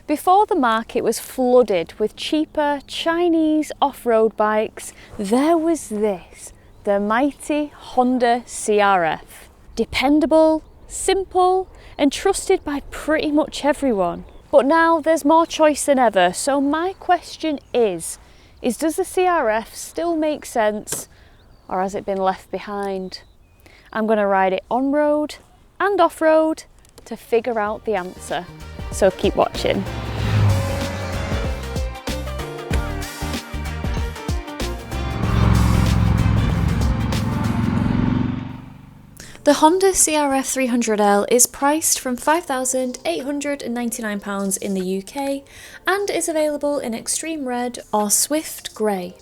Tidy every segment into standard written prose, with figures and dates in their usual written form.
Before the market was flooded with cheaper Chinese off-road bikes, there was this, the mighty Honda CRF. Dependable, simple, and trusted by pretty much everyone. But now there's more choice than ever, so my question is does the CRF still make sense, or has it been left behind? I'm going to ride it on-road and off-road to figure out the answer. So keep watching. The Honda CRF300L is priced from £5,899 in the UK and is available in Extreme Red or Swift Grey.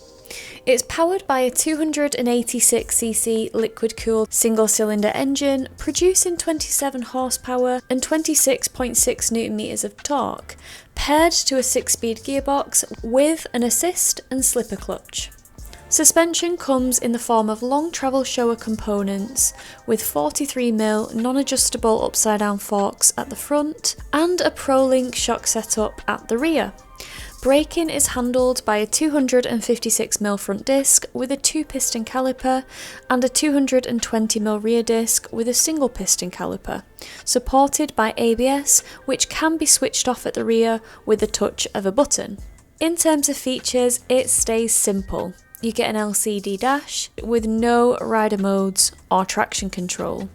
It's powered by a 286cc liquid-cooled single-cylinder engine, producing 27 horsepower and 26.6 Nm of torque, paired to a 6-speed gearbox with an assist and slipper clutch. Suspension comes in the form of long travel shower components with 43mm non-adjustable upside-down forks at the front and a ProLink shock setup at the rear. Braking is handled by a 256mm front disc with a 2-piston caliper and a 220mm rear disc with a single piston caliper, supported by ABS, which can be switched off at the rear with the touch of a button. In terms of features, it stays simple. You get an LCD dash with no rider modes or traction control.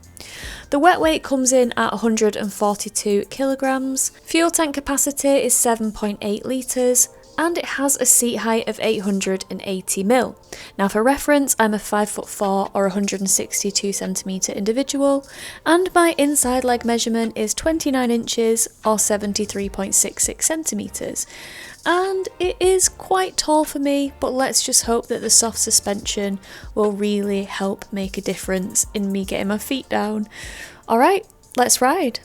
The wet weight comes in at 142 kilograms, fuel tank capacity is 7.8 litres, and it has a seat height of 880mm. Now for reference, I'm a 5'4" or 162cm individual, and my inside leg measurement is 29 inches or 73.66 centimetres. And it is quite tall for me, but let's just hope that the soft suspension will really help make a difference in me getting my feet down. Alright, let's ride!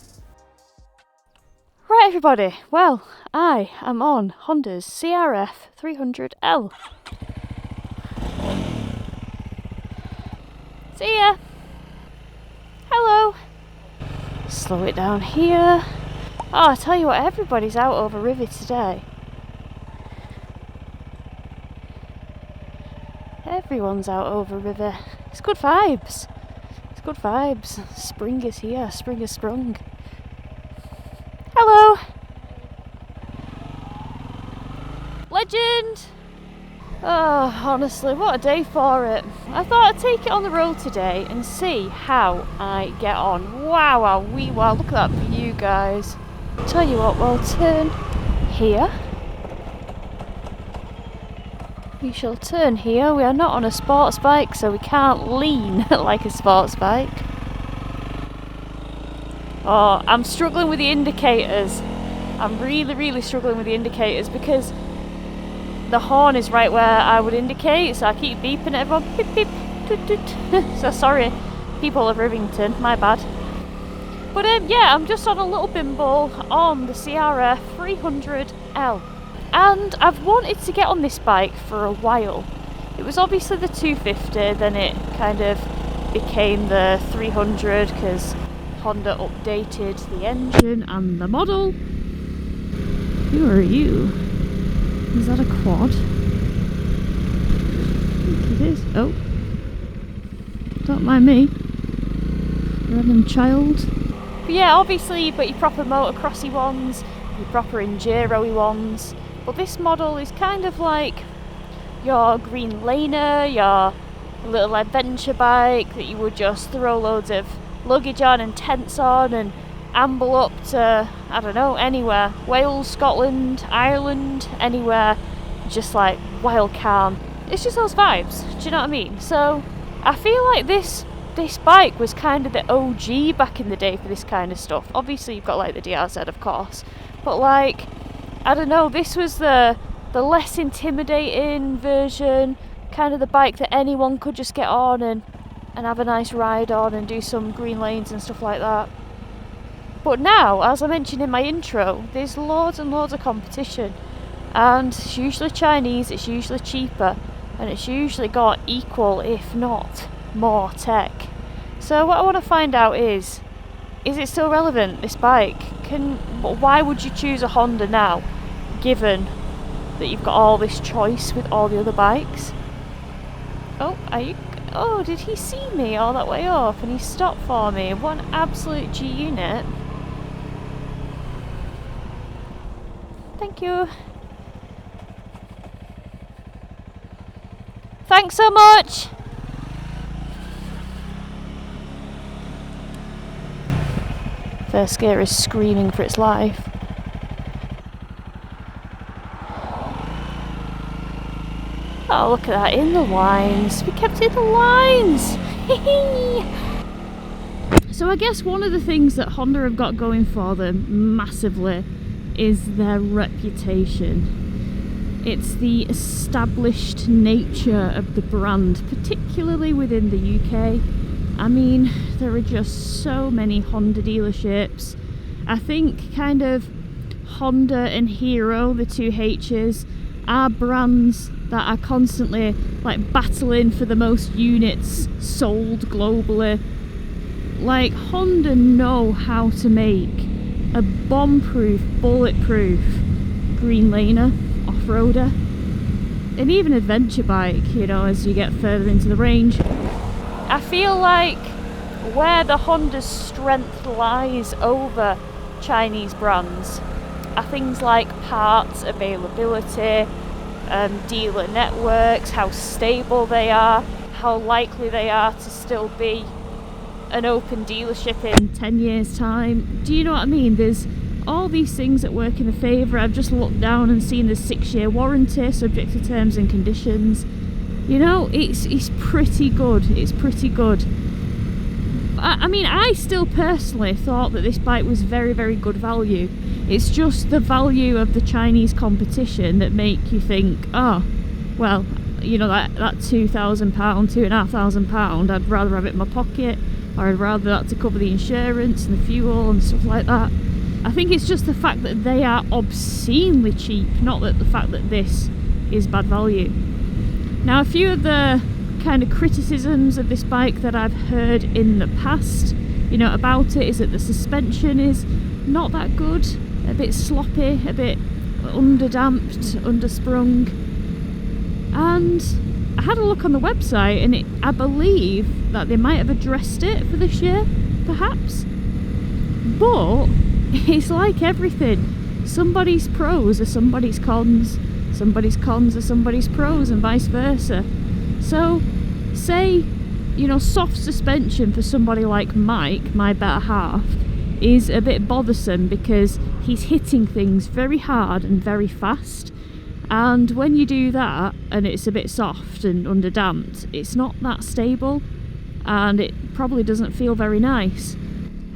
Right everybody, well, I am on Honda's CRF300L. See ya! Hello! Slow it down here. Oh, I tell you what, everybody's out over river today. Everyone's out over river. It's good vibes. It's good vibes. Spring is here. Spring is sprung. Hello. Legend. Oh, honestly, what a day for it. I thought I'd take it on the road today and see how I get on. Wow, wow, wee wow. Look at that view, guys. Tell you what, we'll turn here. We shall turn here. We are not on a sports bike, so we can't lean like a sports bike. Oh, I'm struggling with the indicators. I'm really struggling with the indicators because the horn is right where I would indicate, so I keep beeping at everyone. Beep, beep, toot, toot. So sorry, people of Rivington, my bad. But yeah, I'm just on a little bimble on the CRF300L. And I've wanted to get on this bike for a while. It was obviously the 250, then it kind of became the 300 because Honda updated the engine and the model. Who are you? Is that a quad? I think it is. Oh. Don't mind me. Random child. But yeah, obviously you've got your proper motocrossy ones, your proper enduro-y ones. But this model is kind of like your green laner, your little adventure bike that you would just throw loads of luggage on and tents on and amble up to, I don't know, anywhere. Wales, Scotland, Ireland, anywhere. Just like wild calm. It's just those vibes, do you know what I mean? So I feel like this bike was kind of the OG back in the day for this kind of stuff. Obviously you've got like the DRZ, of course, but like, I don't know, this was the less intimidating version, kind of the bike that anyone could just get on and have a nice ride on and do some green lanes and stuff like that. But now, as I mentioned in my intro, there's loads and loads of competition, and it's usually Chinese, it's usually cheaper, and it's usually got equal, if not more tech. So what I want to find out is is it still relevant, this bike? Why would you choose a Honda now, given that you've got all this choice with all the other bikes? Oh, did he see me all that way off and he stopped for me? What an absolute G unit. Thank you. Thanks so much. First gear is screaming for its life. Oh, look at that, in the lines. We kept in the lines. So I guess one of the things that Honda have got going for them massively is their reputation. It's the established nature of the brand, particularly within the UK. I mean, there are just so many Honda dealerships. I think kind of Honda and Hero, the two H's, are brands that are constantly like battling for the most units sold globally. Like, Honda know how to make a bomb-proof, bulletproof green laner, off-roader, and even adventure bike, you know, as you get further into the range. I feel like where the Honda's strength lies over Chinese brands are things like parts availability, dealer networks, how stable they are, how likely they are to still be an open dealership in 10 years time. Do you know what I mean? There's all these things that work in the favour. I've just looked down and seen the 6-year warranty subject to terms and conditions. You know, it's pretty good. It's pretty good. I mean, I still personally thought that this bike was very, very good value. It's just the value of the Chinese competition that make you think, oh, well, you know, that £2,000, £2,500, I'd rather have it in my pocket, or I'd rather that to cover the insurance and the fuel and stuff like that. I think it's just the fact that they are obscenely cheap, not that the fact that this is bad value. Now, a few of the kind of criticisms of this bike that I've heard in the past, you know, about it is that the suspension is not that good, a bit sloppy, a bit underdamped, undersprung. And I had a look on the website and I believe that they might have addressed it for this year, perhaps. But it's like everything. Somebody's pros are somebody's cons. Somebody's cons are somebody's pros, and vice versa. So, say, you know, soft suspension for somebody like Mike, my better half, is a bit bothersome because he's hitting things very hard and very fast. And when you do that, and it's a bit soft and underdamped, it's not that stable, and it probably doesn't feel very nice.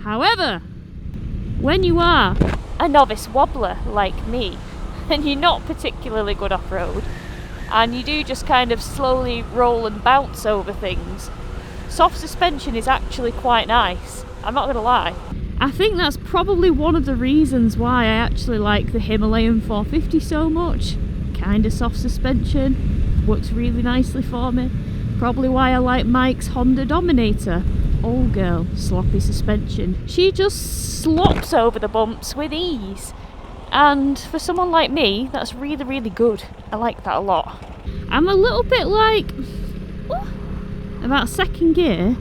However, when you are a novice wobbler like me, and you're not particularly good off-road, and you do just kind of slowly roll and bounce over things, soft suspension is actually quite nice. I'm not going to lie. I think that's probably one of the reasons why I actually like the Himalayan 450 so much. Kind of soft suspension, works really nicely for me. Probably why I like Mike's Honda Dominator. Old girl, sloppy suspension. She just slops over the bumps with ease. And for someone like me, that's really, really good. I like that a lot. I'm a little bit like about second gear,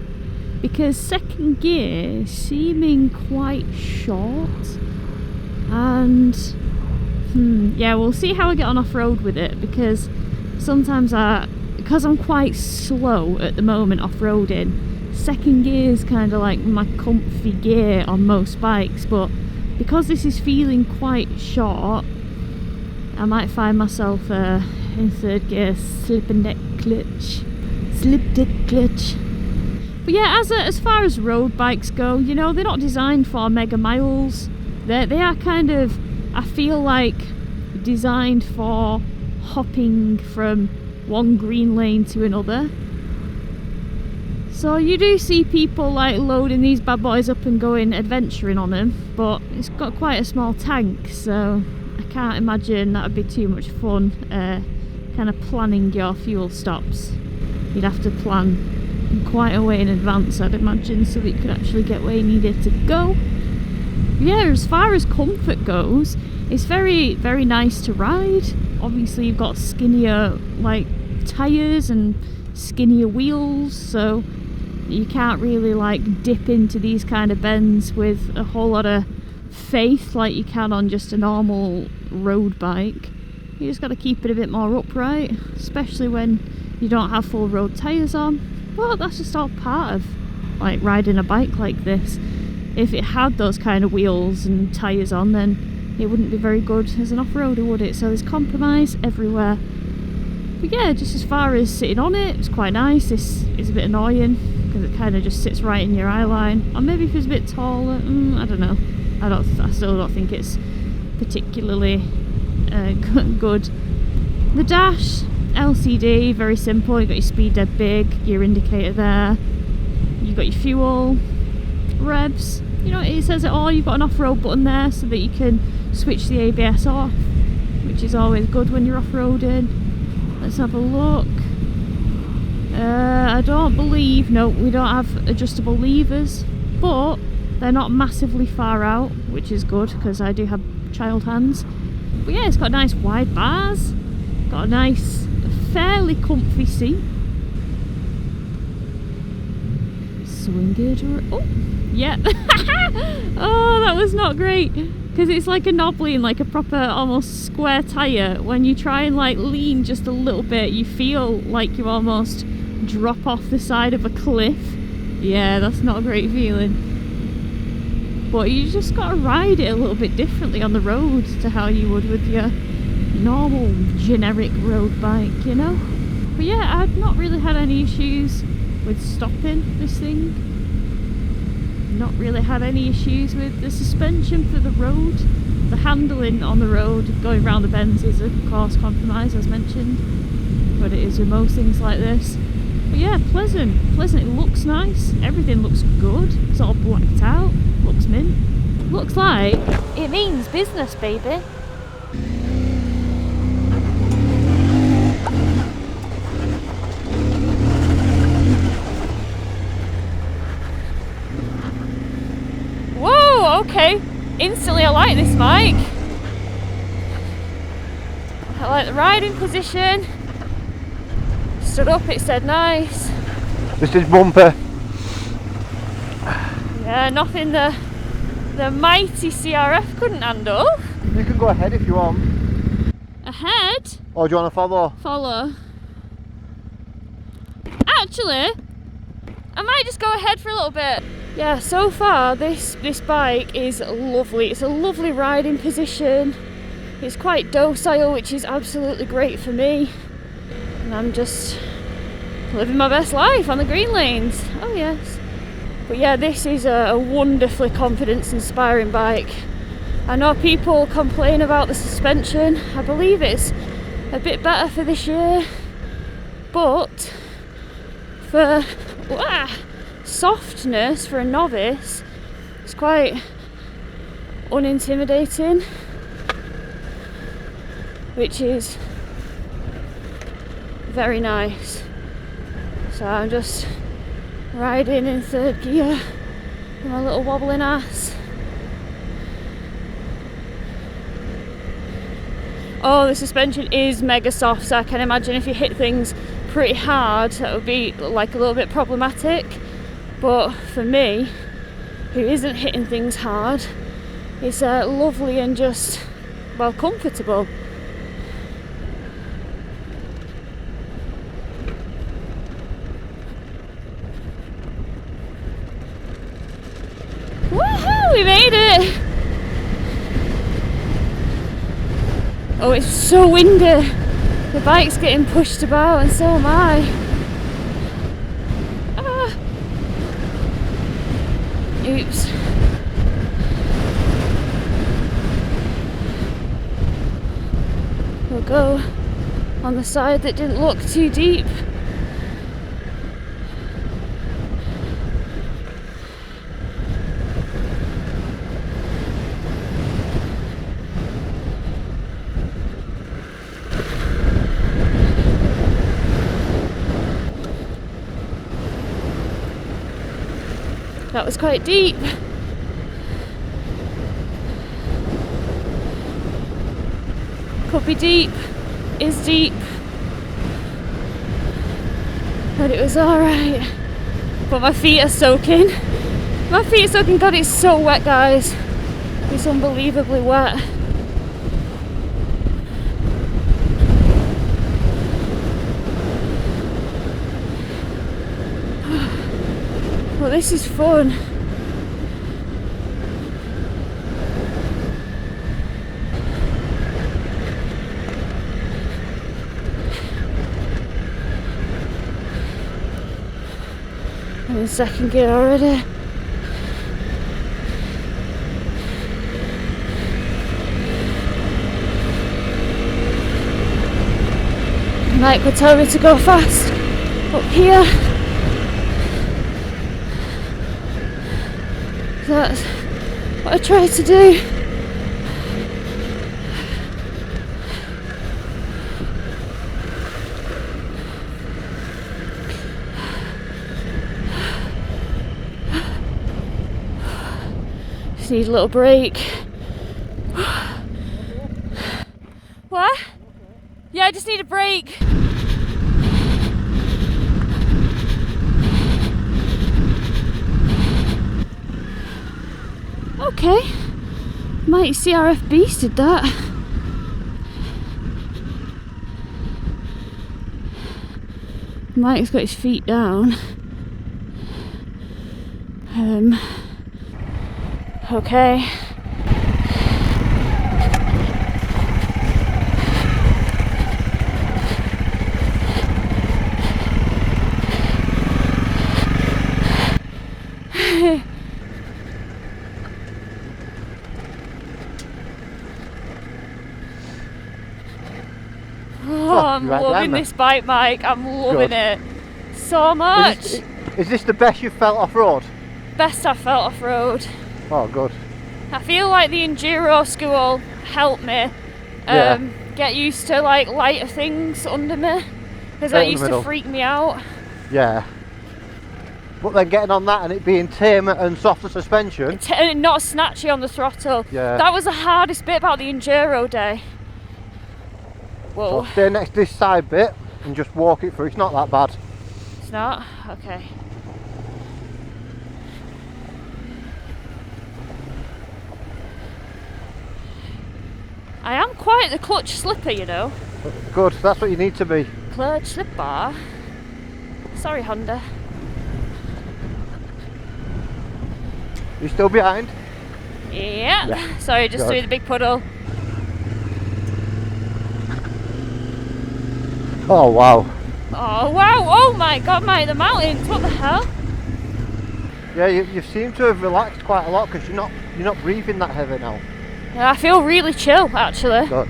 because second gear is seeming quite short. And yeah, we'll see how I get on off-road with it, because sometimes because I'm quite slow at the moment off-roading, second gear is kind of like my comfy gear on most bikes, but because this is feeling quite short, I might find myself in third gear slipping that clutch. But yeah, as far as road bikes go, you know, they're not designed for mega miles. They are kind of, I feel like, designed for hopping from one green lane to another. So you do see people like loading these bad boys up and going adventuring on them, but it's got quite a small tank, so I can't imagine that would be too much fun, kind of planning your fuel stops. You'd have to plan quite a way in advance, I'd imagine, so that you could actually get where you needed to go. Yeah, as far as comfort goes, it's very, very nice to ride. Obviously you've got skinnier like tyres and skinnier wheels, so you can't really like dip into these kind of bends with a whole lot of faith like you can on just a normal road bike. You just got to keep it a bit more upright, especially when you don't have full road tyres on. But that's just all part of like riding a bike like this. If it had those kind of wheels and tyres on, then it wouldn't be very good as an off-roader, would it? So there's compromise everywhere. But yeah, just as far as sitting on it, it's quite nice. This is a bit annoying because it kind of just sits right in your eye line. Or maybe if it's a bit taller, I don't know. I still don't think it's particularly good. The dash, LCD, very simple. You've got your speed dead big, your indicator there. You've got your fuel, revs. You know, it says it all. You've got an off-road button there so that you can switch the ABS off, which is always good when you're off-roading. Let's have a look. I don't believe, no, we don't have adjustable levers, but they're not massively far out, which is good because I do have child hands. But yeah, it's got nice wide bars, got a nice, fairly comfy seat. Swing gear, oh, yeah. Oh, that was not great, because it's like a knobbly and like a proper almost square tyre. When you try and like lean just a little bit, you feel like you almost drop off the side of a cliff. Yeah, that's not a great feeling. But you just gotta ride it a little bit differently on the road to how you would with your normal generic road bike, you know? But yeah, I've not really had any issues with stopping this thing. Not really had any issues with the suspension for the road. The handling on the road going around the bends is of course compromised, as mentioned, but it is with most things like this. But yeah, pleasant, it looks nice, everything looks good, it's all blacked out, looks mint. Looks like it means business, baby. Whoa, okay, instantly I like this bike. I like the riding position. Stood up, it said nice. Just his bumper. Yeah, nothing the mighty CRF couldn't handle. You can go ahead if you want. Ahead? Or do you want to follow? Follow. Actually, I might just go ahead for a little bit. Yeah, so far this bike is lovely. It's a lovely riding position. It's quite docile, which is absolutely great for me. And I'm just living my best life on the green lanes. Oh yes. But yeah, this is a wonderfully confidence-inspiring bike. I know people complain about the suspension. I believe it's a bit better for this year, but for softness for a novice, it's quite unintimidating, which is very nice. So I'm just riding in third gear with my little wobbling ass. Oh, the suspension is mega soft, so I can imagine if you hit things pretty hard that would be like a little bit problematic. But for me, who isn't hitting things hard, it's lovely and just, well, comfortable. Woohoo! We made it! Oh, it's so windy. The bike's getting pushed about and so am I. Ah. Oops. We'll go on the side that didn't look too deep. That was quite deep. Could be deep, is deep. But it was alright. But my feet are soaking. My feet are soaking. God, it's so wet, guys. It's unbelievably wet. Well, this is fun. I'm in second gear already. Mike would tell me to go fast up here. So that's what I try to do. Just need a little break. What? Yeah, I just need a break. Okay. Mighty CRF beast did that. Mike's got his feet down. Okay. Oh, I'm loving this bike, Mike. I'm loving it so much. Is this the best you've felt off-road? Best I've felt off-road. Oh, good. I feel like the enduro school helped me get used to like lighter things under me, because that used to freak me out. Yeah. But then getting on that and it being tamer and softer suspension. And not snatchy on the throttle. Yeah. That was the hardest bit about the enduro day. Whoa. So stay next to this side bit and just walk it through. It's not that bad. It's not? Okay. I am quite the clutch slipper, you know. Good, that's what you need to be. Clutch slipper. Sorry, Honda. You still behind? Yeah. Sorry, just through the big puddle. Oh wow. Oh wow, oh my god, mate, the mountains, what the hell? Yeah, you seem to have relaxed quite a lot because you're not breathing that heavy now. Yeah, I feel really chill actually. Good.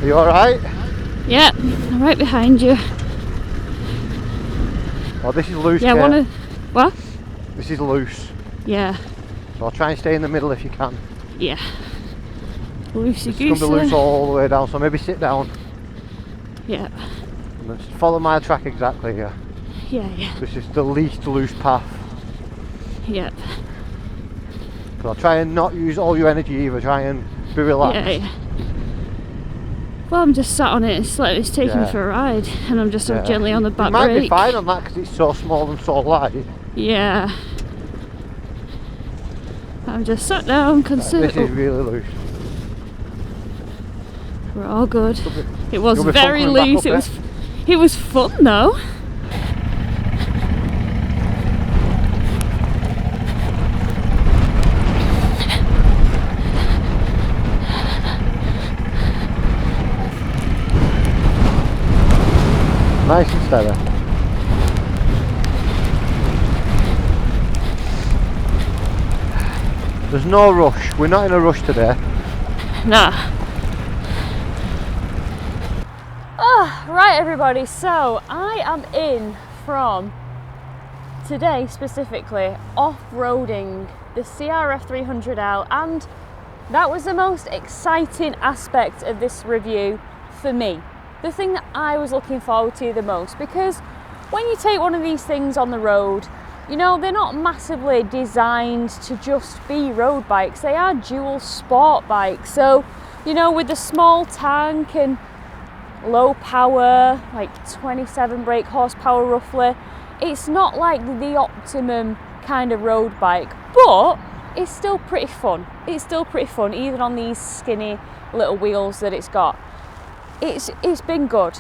Are you alright? Yeah, I'm right behind you. Oh, this is loose. Yeah, what? This is loose. Yeah. So I'll try and stay in the middle if you can. Yeah. Loosey goosey. It's going to be loose all the way down, so maybe sit down. Yeah. And just follow my track exactly here. Yeah. This is the least loose path. Yep. So I'll try and not use all your energy either, try and be relaxed. Yeah. Well, I'm just sat on it, it's taking me for a ride, and I'm just gently on the back brake. It might be fine on that because it's so small and so light. Yeah. I'm just sat down, consider. This is really loose. We're all good. It was very loose. It was fun though. Nice and steady. There's no rush. We're not in a rush today. Nah. Oh, right everybody, so I am in from today specifically off-roading the CRF300L, and that was the most exciting aspect of this review for me. The thing that I was looking forward to the most, because when you take one of these things on the road, you know, they're not massively designed to just be road bikes. They are dual sport bikes. So, you know, with the small tank and low power, like 27 brake horsepower roughly, it's not like the optimum kind of road bike, but it's still pretty fun. It's still pretty fun, even on these skinny little wheels that it's got. It's been good.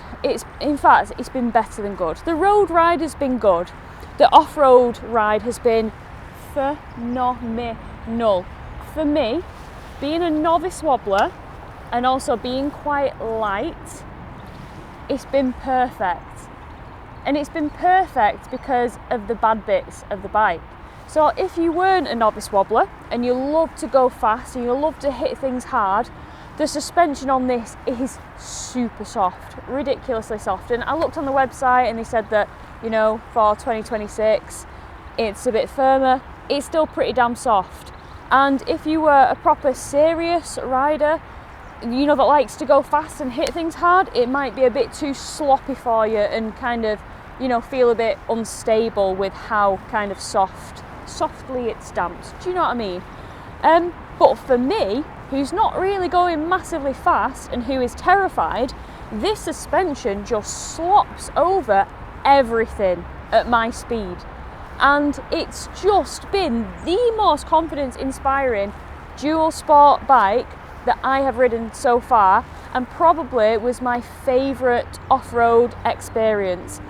In fact, it's been better than good. The road ride has been good. The off-road ride has been phenomenal. For me, being a novice wobbler and also being quite light, it's been perfect. And it's been perfect because of the bad bits of the bike. So if you weren't a novice wobbler and you love to go fast and you love to hit things hard, the suspension on this is super soft, ridiculously soft. And I looked on the website and they said that, you know, for 2026, it's a bit firmer. It's still pretty damn soft. And if you were a proper serious rider, you know, that likes to go fast and hit things hard, it might be a bit too sloppy for you and kind of, you know, feel a bit unstable with how kind of softly it's damped. Do you know what I mean? But for me, who's not really going massively fast and who is terrified, this suspension just slops over everything at my speed. And it's just been the most confidence-inspiring dual sport bike that I have ridden so far, and probably was my favourite off-road experience.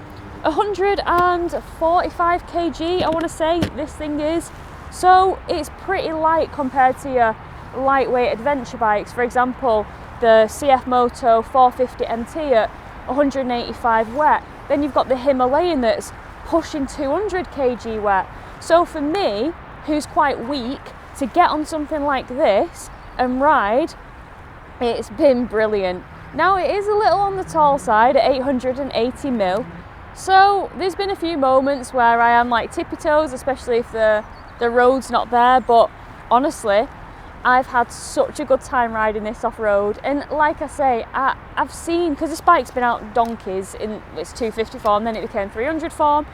145 kg, I want to say this thing is, so it's pretty light compared to your lightweight adventure bikes. For example, the CF Moto 450 MT at 185 wet. Then you've got the Himalayan that's pushing 200 kg wet. So for me, who's quite weak, to get on something like this and ride, it's been brilliant. Now it is a little on the tall side at 880mm, so there's been a few moments where I am like tippy toes, especially if the road's not there, but honestly I've had such a good time riding this off-road. And like I say, I've seen, because this bike's been out donkeys in its 250 form, then it became 300 form,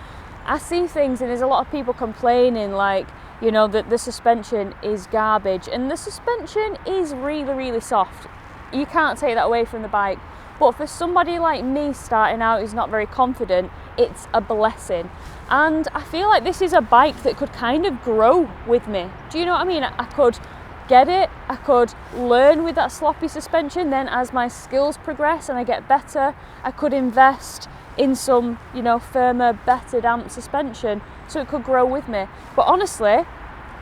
I see things and there's a lot of people complaining like, you know, that the suspension is garbage, and the suspension is really, really soft. You can't take that away from the bike. But for somebody like me starting out who's not very confident, it's a blessing. And I feel like this is a bike that could kind of grow with me. Do you know what I mean? I could get it, I could learn with that sloppy suspension, then as my skills progress and I get better, I could invest in some, you know, firmer, better damp suspension, so it could grow with me. But honestly,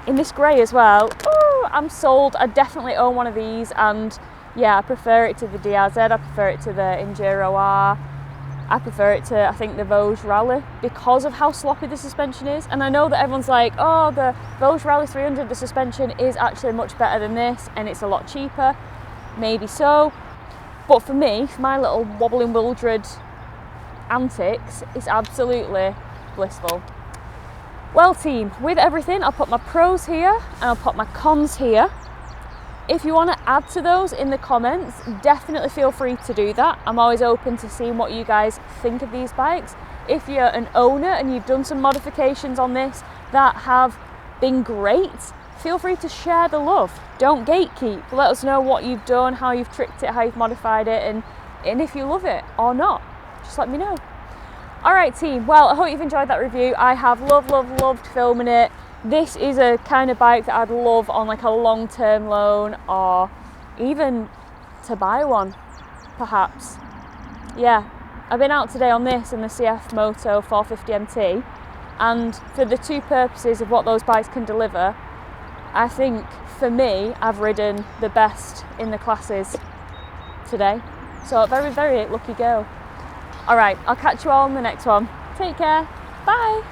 in this grey as well, I'm sold. I definitely own one of these, and yeah, I prefer it to the DRZ, I prefer it to the Enduro R, I prefer it to, I think, the Vosges Rally, because of how sloppy the suspension is. And I know that everyone's like, oh, the Vosges Rally 300, the suspension is actually much better than this and it's a lot cheaper. Maybe so, but for me, for my little wobbling Wildred antics, it's absolutely blissful. Well team, with everything, I'll put my pros here and I'll put my cons here. If you want to add to those in the comments, definitely feel free to do that. I'm always open to seeing what you guys think of these bikes. If you're an owner and you've done some modifications on this that have been great, feel free to share the love. Don't gatekeep. Let us know what you've done, how you've tricked it, how you've modified it, and if you love it or not. Just let me know. Alright team, well, I hope you've enjoyed that review. I have loved filming it. This is a kind of bike that I'd love on like a long-term loan, or even to buy one, perhaps. Yeah, I've been out today on this and the CF Moto 450 MT, and for the two purposes of what those bikes can deliver, I think for me, I've ridden the best in the classes today. So very, very lucky girl. Alright, I'll catch you all in the next one. Take care. Bye.